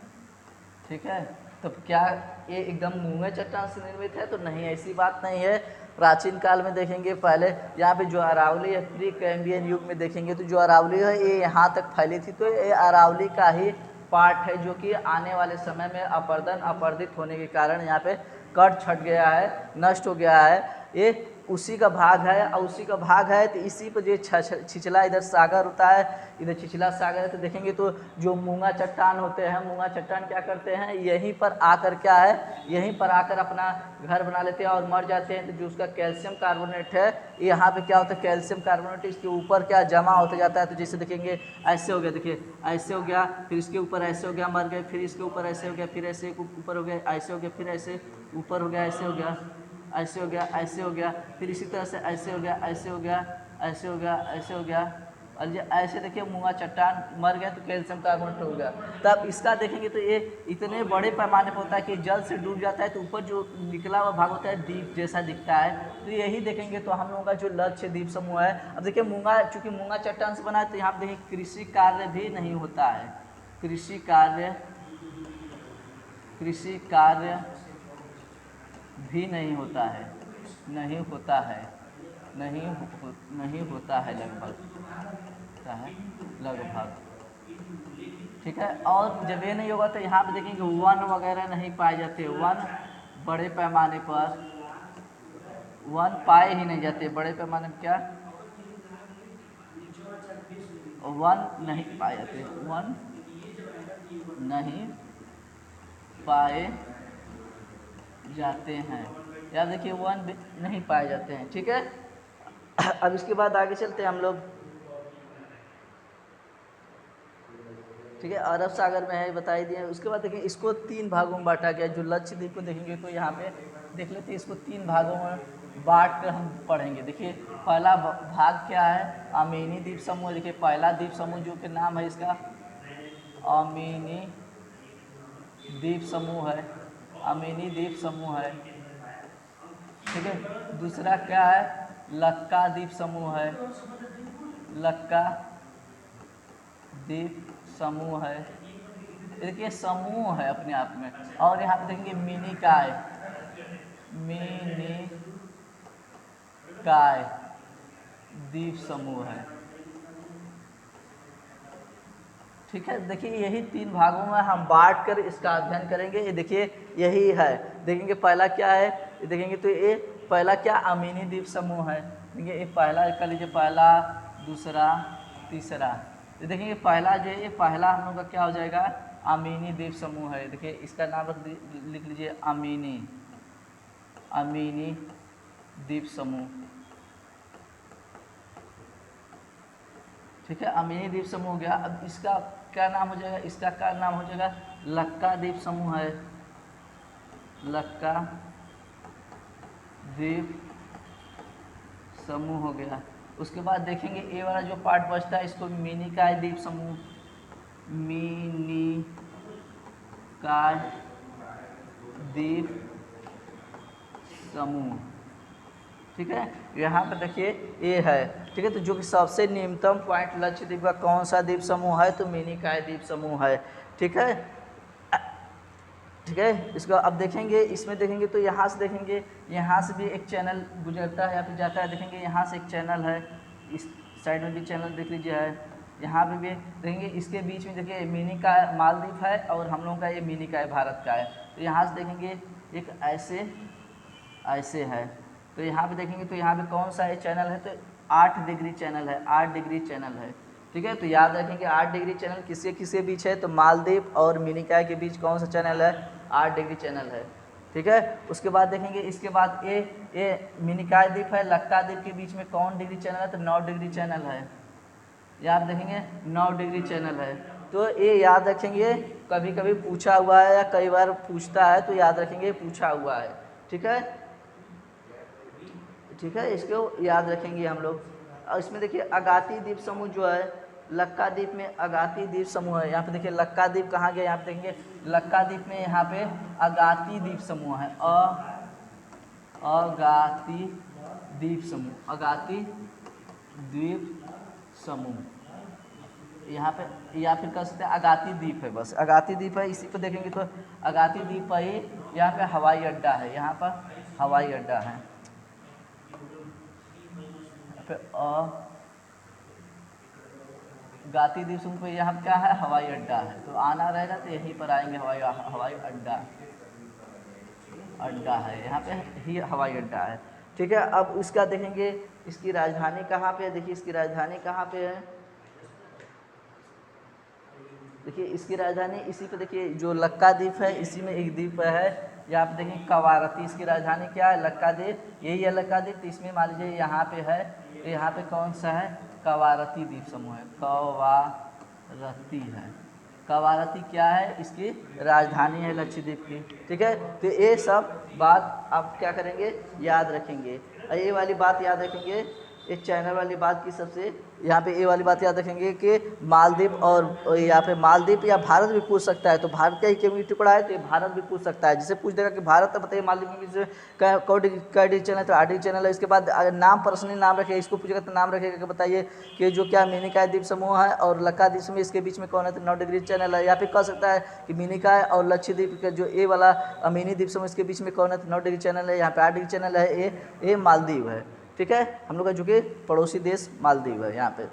ठीक है। तो क्या ये एकदम मूंगा चट्टान से निर्मित है, तो नहीं, ऐसी बात नहीं है। प्राचीन काल में देखेंगे, पहले यहाँ पे जो अरावली है, प्री कैम्बियन युग में देखेंगे तो जो अरावली है ये यहाँ तक फैली थी, तो ये अरावली का ही पार्ट है, जो कि आने वाले समय में अपरदित होने के कारण यहाँ पे कट छट गया है, नष्ट हो गया है। ये उसी का भाग है, और उसी का भाग है तो इसी पर जो छिछला इधर सागर होता है, इधर छिछला सागर है, तो देखेंगे तो जो मूंगा चट्टान होते हैं, मूंगा चट्टान क्या करते हैं, यहीं पर आकर क्या है, यहीं पर आकर अपना घर बना लेते हैं और मर जाते हैं। तो जो उसका कैल्शियम कार्बोनेट है, यहाँ पे क्या होता है, कैल्शियम कार्बोनेट इसके ऊपर क्या जमा होता जाता है। तो जैसे देखेंगे ऐसे हो गया, देखिए ऐसे हो गया, फिर इसके ऊपर ऐसे हो गया, मर गए, फिर इसके ऊपर ऐसे हो गया, फिर ऐसे ऊपर हो गया, ऐसे हो गया, फिर ऐसे ऊपर हो गया, ऐसे हो गया, ऐसे हो गया, ऐसे हो गया, फिर इसी तरह से ऐसे हो गया, ऐसे हो गया, ऐसे हो गया, ऐसे हो गया, और ये ऐसे देखिए मूंगा चट्टान मर गया तो कैल्शियम कार्बोनेट हो गया। तब इसका देखेंगे तो ये इतने बड़े पैमाने पर होता है कि जल से डूब जाता है, तो ऊपर जो निकला हुआ भाग होता है द्वीप जैसा दिखता है। तो यही देखेंगे तो हम लोगों का जो लक्षद्वीप समूह है। अब देखिए मूंगा, चूँकि मूंगा चट्टान से बना है, तो यहाँ पर देखिए कृषि कार्य भी नहीं होता है, कृषि कार्य भी नहीं होता है, नहीं होता है लगभग, ठीक है। और जब ये नहीं होगा तो यहाँ पे देखेंगे वन वगैरह नहीं पाए जाते, वन बड़े पैमाने पर वन पाए ही नहीं जाते, बड़े पैमाने पर क्या वन नहीं पाए जाते, वन नहीं पाए जाते हैं, या देखिए वन नहीं पाए जाते हैं, ठीक है। अब इसके बाद आगे चलते हैं हम लोग, ठीक है। अरब सागर में है बता ही दिए। उसके बाद देखिए इसको 3 भागों में बांटा गया। जो लक्षद्वीप को देखेंगे तो यहाँ पे देख लेते हैं, इसको 3 भागों में बांट कर हम पढ़ेंगे। देखिए पहला भाग क्या है, अमीनी द्वीप समूह। देखिए पहला द्वीप समूह जो कि नाम है इसका अमीनी द्वीप समूह है, अमीनी द्वीप समूह है, ठीक है। दूसरा क्या है, लक्का द्वीप समूह है, लक्का द्वीप समूह है। देखिए समूह है अपने आप में। और यहाँ पे देखेंगे मिनिकाय, मिनिकाय द्वीप समूह है, ठीक है। देखिए यही 3 भागों में हम बांट कर इसका अध्ययन करेंगे। ये देखिए यही है, देखेंगे पहला क्या है, ये देखेंगे तो ये पहला क्या अमीनी द्वीप समूह है। देखिए ये पहला कर लीजिए, पहला दूसरा तीसरा। तो देखेंगे पहला जो है, ये पहला हम लोग का क्या हो जाएगा, अमीनी द्वीप समूह है। देखिए इसका नाम लिख लीजिए अमीनी, अमीनी द्वीप समूह, ठीक है। अमीनी द्वीप समूह हो गया। अब इसका क्या नाम हो जाएगा, इसका क्या नाम हो जाएगा, लक्का द्वीप समूह है, लक्का द्वीप समूह हो गया। उसके बाद देखेंगे ये वाला जो पार्ट बचता है इसको मिनिकाय द्वीप समूह, मिनिकाय द्वीप समूह, ठीक है। यहाँ पे देखिए ये है, ठीक है। तो जो कि सबसे न्यूनतम पॉइंट लक्षद्वीप का कौन सा द्वीप समूह है, तो मिनिकाय द्वीप समूह है, ठीक है, ठीक है। इसको अब देखेंगे, इसमें देखेंगे तो यहाँ से देखेंगे, यहाँ से भी एक चैनल गुजरता है या फिर जाता है। देखेंगे यहाँ से एक चैनल है, इस साइड में भी चैनल देख लीजिए है, यहाँ पे भी देखेंगे। इसके बीच में देखिए मिनिकाय मालदीव है और हम लोगों का ये मिनिकाय भारत का है। तो यहाँ से देखेंगे एक ऐसे है। तो यहाँ पे देखेंगे तो यहाँ पे कौन सा है चैनल है, तो 8 डिग्री चैनल है, 8 डिग्री चैनल है, ठीक है। तो याद रखेंगे 8 डिग्री चैनल किसके बीच है, तो मालदीव और मिनिकाय के बीच कौन सा चैनल है, 8 डिग्री चैनल है, ठीक है। उसके बाद देखेंगे, इसके बाद ये मिनिकाय द्वीप है, लक्का द्वीप के बीच में कौन डिग्री चैनल है, तो 9 डिग्री चैनल है। याद देखेंगे 9 डिग्री चैनल है। तो ये याद रखेंगे, कभी कभी पूछा हुआ है या कई बार पूछता है, तो याद रखेंगे पूछा हुआ है, ठीक है, ठीक है। इसको याद रखेंगे हम लोग। और इसमें देखिए अगाती द्वीप समूह जो है, लक्का द्वीप में अगाती द्वीप समूह है। यहाँ पे देखिए लक्का द्वीप कहाँ गया, यहाँ पे देखेंगे लक्का द्वीप में यहाँ पे अगाती द्वीप समूह है, अगाती द्वीप समूह, अगाती द्वीप समूह यहाँ पे, या फिर कह सकते हैं अगाती द्वीप है, बस अगाती द्वीप है। इसी को देखेंगे तो अगाती द्वीप पर ही यहाँ पे हवाई अड्डा है, यहाँ पर हवाई अड्डा है, गाती द्वीप समूह पे यहाँ क्या है, हवाई अड्डा है। तो आना रहेगा तो यहीं पर आएंगे, हवाई अड्डा है, यहाँ पे ही हवाई अड्डा है, ठीक है। अब इसका देखेंगे इसकी राजधानी कहाँ पे है, देखिए इसकी राजधानी कहाँ पे है, देखिए इसकी राजधानी इसी पे, देखिए जो लक्का द्वीप है इसी में एक द्वीप है, यहाँ पे देखिए कवारती, इसकी राजधानी क्या है, लक्का द्वीप, यही है लक्का द्वीप। तो इसमें मान लीजिए यहाँ पे है, तो यहाँ पे कौन सा है, कवारती द्वीप समूह है, कवारती है, कवारती क्या है, इसकी राजधानी है लक्षद्वीप की, ठीक है। तो ये सब बात आप क्या करेंगे, याद रखेंगे। ये वाली बात याद रखेंगे, इस चैनल वाली बात की सबसे यहाँ पे ये वाली बात याद रखेंगे कि मालदीव और यहाँ पे मालदीव या भारत भी पूछ सकता है, तो भारत का ही क्यों टुकड़ा है, तो ये भारत भी पूछ सकता है। जिसे पूछ देगा कि भारत, तो बताइए मालदीव के बीच कै डिग्री चैनल है, तो 8 डिग्री चैनल है। इसके बाद अगर नाम पर्सनली नाम रखेगा, इसको पूछेगा तो नाम रखेगा कि बताइए कि जो क्या मिनिकाय द्वीप समूह है और लक्का द्वीप समूह, इसके बीच में कौन है, तो 9 डिग्री चैनल है। या फिर कह सकता है कि मिनिकाय और लक्षद्वीप का जो ए वाला अमीनी द्वीप समूह, इसके बीच में कौन है, तो 9 डिग्री चैनल है, यहाँ पे 8 डिग्री चैनल है, ये मालदीव है, ठीक है। हम लोग का जो कि पड़ोसी देश मालदीव है यहाँ पे।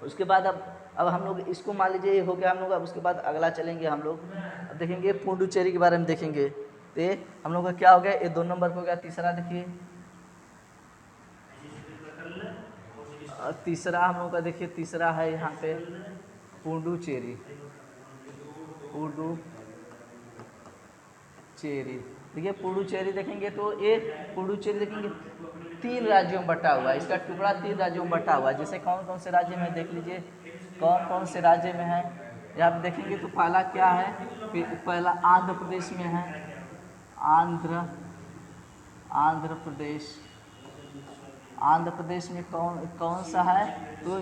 उसके बाद अब अब हम लोग इसको मान लीजिए ये हो गया हम लोग। अब उसके बाद अगला चलेंगे हम लोग, अब देखेंगे पुडुचेरी के बारे में देखेंगे। तो ये हम लोग का क्या हो गया, ये 2 नंबर पे हो गया। तीसरा देखिए, तीसरा हम लोग का देखिए, तीसरा है यहाँ पे पुडुचेरी। पुडुचेरी देखिए, पुडुचेरी देखेंगे तो ये पुडुचेरी देखेंगे 3 राज्यों में बटा हुआ है। इसका टुकड़ा 3 राज्यों में बटा हुआ है। जैसे कौन कौन से राज्य में देख लीजिए, कौन कौन से राज्य में है यहाँ पे देखेंगे तो पहला क्या है, पहला आंध्र प्रदेश में है। आंध्र प्रदेश, आंध्र प्रदेश में कौन कौन सा है, तो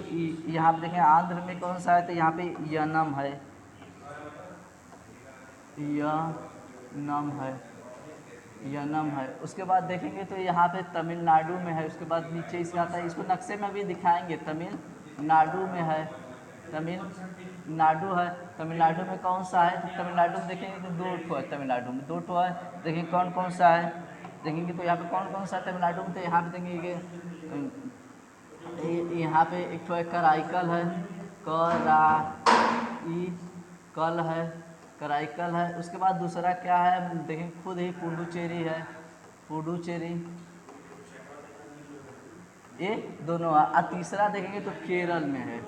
यहाँ पे देखें आंध्र में कौन सा है, तो यहाँ पे यनम है, यनम है। उसके बाद देखेंगे तो यहाँ पे तमिलनाडु में है। उसके बाद नीचे इसका आता है, इसको नक्शे में भी दिखाएंगे, तमिलनाडु में है, तमिलनाडु है। तमिलनाडु में कौन सा है, तो तमिलनाडु में देखेंगे तो 2 ठो है, तमिलनाडु में 2 ठो है। देखिए कौन कौन सा है, देखेंगे तो यहाँ पे कौन कौन सा है तमिलनाडु में, तो यहाँ पे देखेंगे यहाँ पे एक ठो है कराईकल है, कराईकल है। उसके बाद दूसरा क्या है, देखें खुद ही पुडुचेरी है, पुडुचेरी, ये दोनों है। और तीसरा देखेंगे तो केरल में है,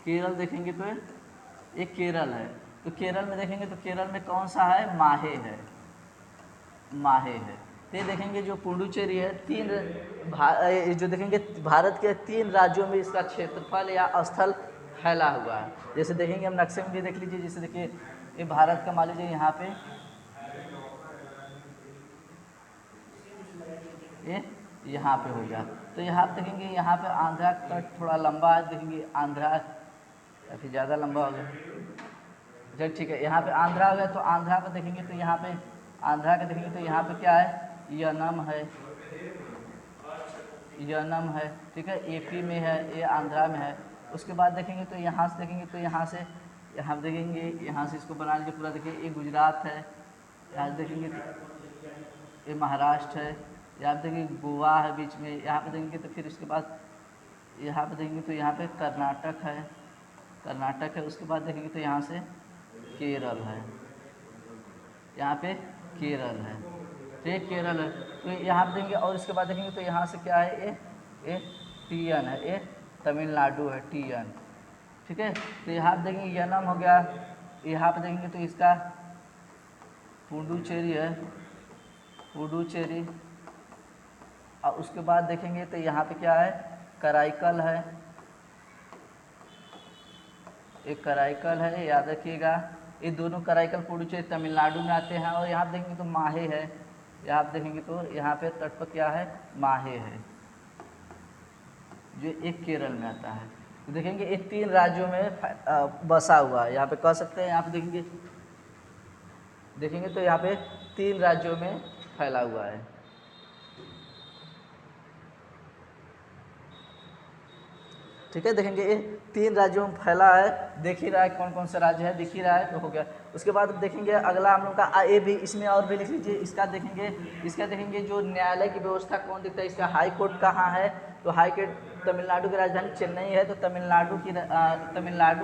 केरल देखेंगे तो ये केरल है। तो केरल में देखेंगे तो केरल में कौन सा है, माहे है। तो ये देखेंगे जो पुडुचेरी है, जो देखेंगे भारत के 3 राज्यों में इसका क्षेत्रफल या स्थल फैला हुआ है। जैसे देखेंगे हम नक्शे में भी देख लीजिए, जैसे देखिए ये भारत का मान लीजिए यहाँ पे ये यहाँ पे हो गया। तो यहाँ पे देखेंगे यहाँ पे आंध्रा का थोड़ा लंबा है, देखेंगे आंध्रा काफ़ी ज़्यादा लंबा हो गया। चल ठीक है, यहाँ पे आंध्रा हो गया। तो आंध्रा पे देखेंगे तो यहाँ पे आंध्रा का देखेंगे तो यहाँ पे क्या है, यनम है, ठीक है, एपी में है, ये आंध्रा में है। उसके बाद देखेंगे तो यहाँ से देखेंगे तो यहाँ देखेंगे यहाँ से इसको बना लीजिए पूरा। देखिए ये गुजरात है, यहाँ देखेंगे तो ये महाराष्ट्र है, यहाँ पे देखेंगे गोवा है बीच में, यहाँ पे देखेंगे तो फिर उसके बाद यहाँ पे देखेंगे तो यहाँ पे कर्नाटक है। उसके बाद देखेंगे तो यहाँ से केरल है, यहाँ पे केरल है, ठीक, केरल है। तो यहाँ पे देखेंगे और इसके बाद देखेंगे तो यहाँ से क्या है, ये टीएन है, ये तमिलनाडु है, टीएन, ठीक है। तो यहाँ पे देखेंगे यनम हो गया। यहाँ पे देखेंगे तो इसका पुडुचेरी है, पुडुचेरी। और उसके बाद देखेंगे तो यहाँ पे क्या है, कराईकल है, एक कराईकल है, याद रखिएगा। ये दोनों कराईकल पुडुचेरी तमिलनाडु में आते हैं। और यहाँ पे देखेंगे तो माहे है, यहाँ पे देखेंगे तो यहाँ पे तट पर क्या है, माहे है, जो एक केरल में आता है। तो देखेंगे ये 3 राज्यों में बसा हुआ है, यहाँ पे कह सकते हैं। यहाँ पे देखेंगे तो यहाँ पे 3 राज्यों में फैला हुआ है, ठीक है। देखेंगे ये 3 राज्यों में फैला है, देख ही रहा है कौन कौन सा राज्य है, दिख ही रहा है, तो हो गया। उसके बाद देखेंगे अगला हम लोग का ये भी, इसमें और भी लिख लीजिए। इसका देखेंगे जो न्यायालय की व्यवस्था कौन दिखता है, इसका हाई कोर्ट कहाँ है, तो हाई कोर्ट तमिलनाडु की राजधानी चेन्नई है। तो तमिलनाडु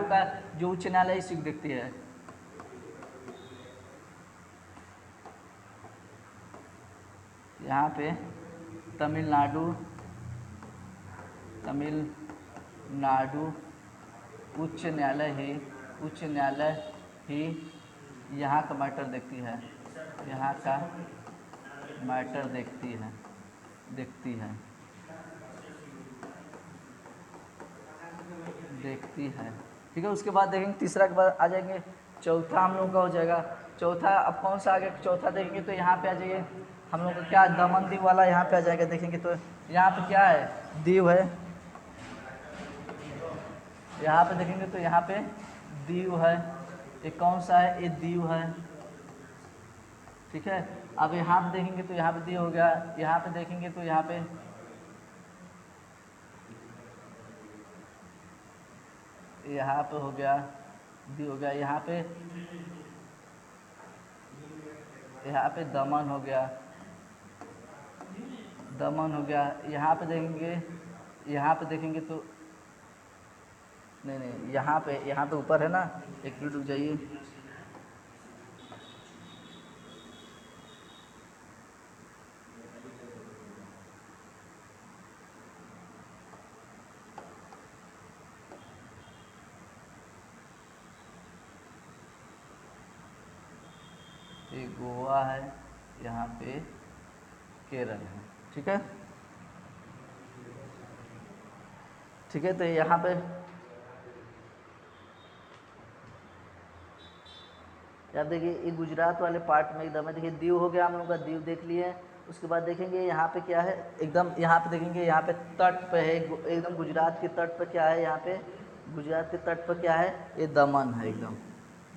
का जो उच्च न्यायालय इसी को दिखती है, यहाँ पे तमिलनाडु उच्च न्यायालय ही यहाँ का मैटर देखती है, यहाँ का मैटर देखती है, ठीक है। उसके बाद देखेंगे तीसरा के बाद आ जाएंगे, चौथा हम लोग का हो जाएगा। चौथा अब कौन सा आ गया, चौथा देखेंगे तो यहाँ पे आ जाइए हम लोग का क्या, दमन दीव वाला यहाँ पे आ जाएगा। देखेंगे तो यहाँ पे क्या है, दीव है, यहाँ पे देखेंगे तो यहाँ पे दीव है। ये कौन सा है, ये दीव है, ठीक है। अब यहाँ पे देखेंगे तो यहाँ पे दीव हो गया। यहाँ पे देखेंगे तो यहाँ पे हो गया, दीव हो गया। यहाँ पे दमन हो गया, यहाँ पे देखेंगे तो नहीं नहीं, यहाँ पे ऊपर है ना, एक मिनट रुक जाइए। ये गोवा है, यहाँ पे केरल है, ठीक है। ठीक है, तो यहाँ पे यार देखिए, ये गुजरात वाले पार्ट में एकदम है। देखिए दीव हो गया, हम लोग का दीव देख लिए। उसके बाद देखेंगे यहाँ पे क्या है, एकदम यहाँ पे देखेंगे, यहाँ पे तट पे है एकदम गुजरात के तट पे क्या है, यहाँ पे गुजरात के तट पर क्या है, ये दमन है एकदम।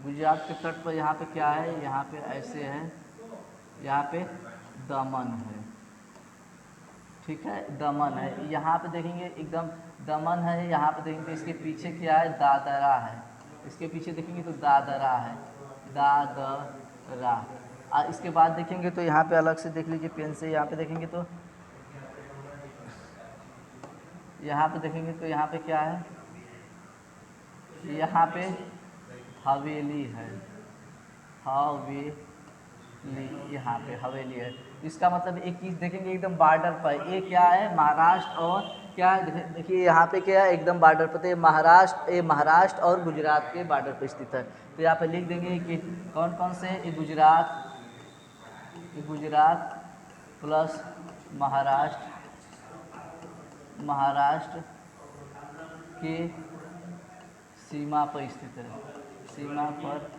गुजरात के तट पर यहाँ पे क्या है, यहाँ पे ऐसे है, यहाँ पे दमन है, ठीक है, दमन है। यहाँ पे देखेंगे एकदम दमन है, यहाँ पे देखेंगे इसके पीछे क्या है, दादरा है। इसके पीछे देखेंगे तो दादरा है, दादरा। इसके बाद देखेंगे तो यहाँ पे अलग से देख लीजिए पेन से, यहाँ पे देखेंगे तो यहाँ पे देखेंगे तो यहाँ पे क्या है, यहाँ पे हवेली है, हवेली, यहाँ पे हवेली है। इसका मतलब एक चीज़ देखेंगे एकदम बॉर्डर पर, ये क्या है, महाराष्ट्र और क्या है, देखिए यहाँ पे क्या है, एकदम बॉर्डर पर, तो ये महाराष्ट्र और गुजरात के बॉर्डर पर स्थित है। तो यहाँ पे लिख देंगे कि कौन कौन से, ये गुजरात प्लस महाराष्ट्र के सीमा पर स्थित है, सीमा पर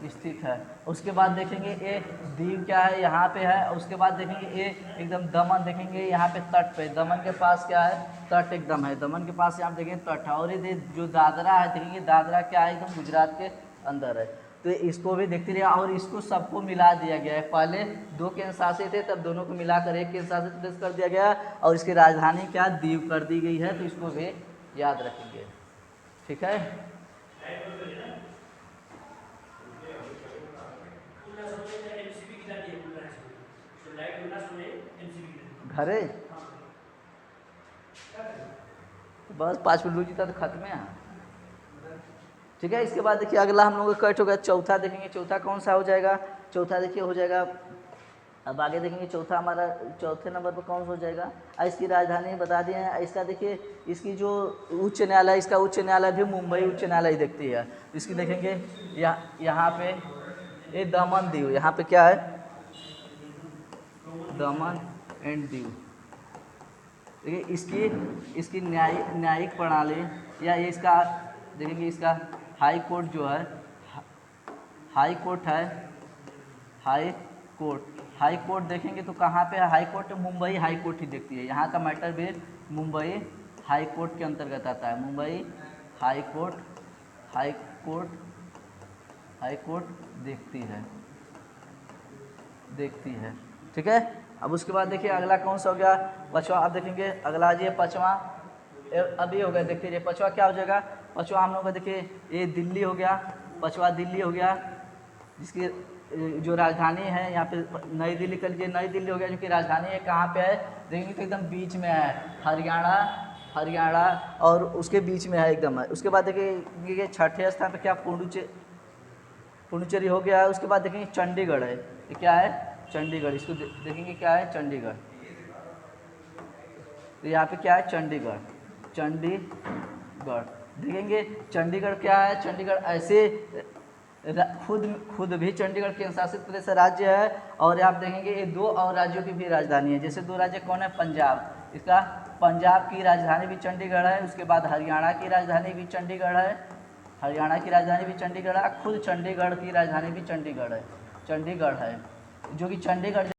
स्थित है। उसके बाद देखेंगे ये दीव क्या है, यहाँ पे है। उसके बाद देखेंगे ये एकदम दमन, देखेंगे यहाँ पे तट पे, दमन के पास क्या है, तट एकदम है, दमन के पास यहाँ देखेंगे तट है। और ये जो दादरा है, देखेंगे दादरा क्या है, एकदम गुजरात के अंदर है। तो इसको भी देखते रहिए, और इसको सबको मिला दिया गया है। पहले 2 केंद्र शासित थे, तब दोनों को मिलाकर 1 केंद्र शासित प्रदेश कर दिया गया, और इसकी राजधानी क्या, दीव कर दी गई है। तो इसको भी याद रखेंगे, ठीक है। घरे बस 5 मिनट रुकी था तो खत्म है, ठीक है। इसके बाद देखिए अगला हम लोग का कट होगा, चौथा देखेंगे, चौथा कौन सा हो जाएगा, चौथा देखिए हो जाएगा, अब आगे देखेंगे चौथा हमारा, चौथे नंबर पर कौन सा हो जाएगा, इसकी राजधानी बता दिए हैं। इसका देखिए, इसकी जो उच्च न्यायालय, इसका उच्च न्यायालय भी मुंबई उच्च न्यायालय देखती है। इसकी देखेंगे यहाँ पे ये दमन दीव, यहाँ पे क्या है, दमन एंड दीव। देखिए इसकी न्यायिक प्रणाली, या ये इसका देखेंगे, इसका हाई कोर्ट जो है, हाई कोर्ट है, हाई कोर्ट देखेंगे तो कहाँ पे है, high court Mumbai high court ही देखती है। यहाँ का मैटर भी मुंबई हाई कोर्ट के अंतर्गत आता है, मुंबई हाई कोर्ट देखती है, ठीक है। अब उसके बाद देखिए अगला कौन सा हो गया, पचवा। अब देखेंगे अगला आ जाइए पचवा, अभी हो गया, देखते रहिए पचवा क्या हो जाएगा। पचवा हम लोग का देखिए ये दिल्ली हो गया, पचवा दिल्ली हो गया, जिसकी जो राजधानी है यहाँ पे नई दिल्ली कर लीजिए, नई दिल्ली हो गया, जो कि राजधानी है कहाँ पे है, देखेंगे तो एकदम बीच में है, हरियाणा और उसके बीच में है एकदम है। उसके बाद देखिए छठे स्थान पे क्या, पुडुचेरी हो गया है। उसके बाद देखेंगे चंडीगढ़ है, ये क्या है, चंडीगढ़, इसको देखेंगे क्या है, चंडीगढ़। तो यहाँ पे क्या है, चंडीगढ़ देखेंगे। चंडीगढ़ क्या है, चंडीगढ़ ऐसे खुद भी चंडीगढ़ केंद्र शासित प्रदेश राज्य है। और आप देखेंगे ये 2 और राज्यों की भी राजधानी है, जैसे 2 राज्य कौन है, पंजाब, इसका पंजाब की राजधानी भी चंडीगढ़ है। उसके बाद हरियाणा की राजधानी भी चंडीगढ़ है, खुद चंडीगढ़ की राजधानी भी चंडीगढ़ है, जो कि चंडीगढ़